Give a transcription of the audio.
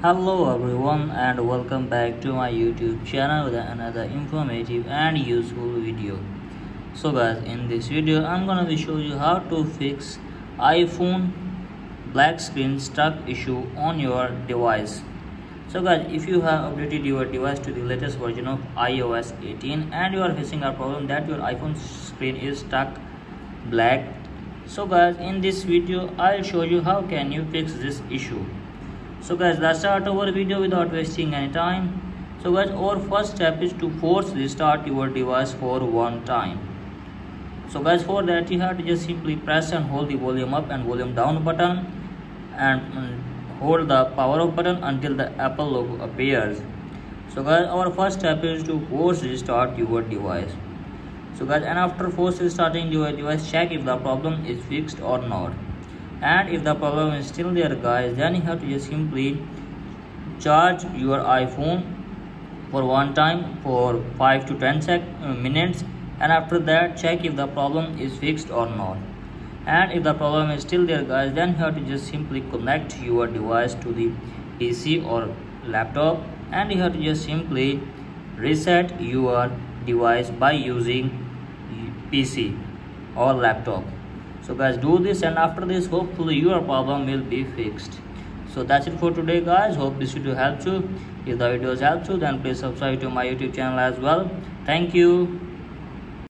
Hello everyone and welcome back to my YouTube channel with another informative and useful video. So guys, in this video I'm gonna be show you how to fix iPhone black screen stuck issue on your device. So guys, if you have updated your device to the latest version of iOS 18 and you are facing a problem that your iPhone screen is stuck black, so guys, in this video I'll show you how can you fix this issue. So guys, let's start our video without wasting any time. So guys, our first step is to force restart your device for one time. So guys, for that you have to just simply press and hold the volume up and volume down button and hold the power off button until the Apple logo appears. So guys, our first step is to force restart your device. So guys, and after force restarting your device, check if the problem is fixed or not. And if the problem is still there guys, then you have to just simply charge your iPhone for one time for 5 to 10 minutes, and after that check if the problem is fixed or not. And if the problem is still there guys, then you have to just simply connect your device to the PC or laptop, and you have to just simply reset your device by using PC or laptop. So guys, do this, and after this hopefully your problem will be fixed. So that's it for today guys. Hope this video helped you. If the videos helped you, then please subscribe to my YouTube channel as well. Thank you.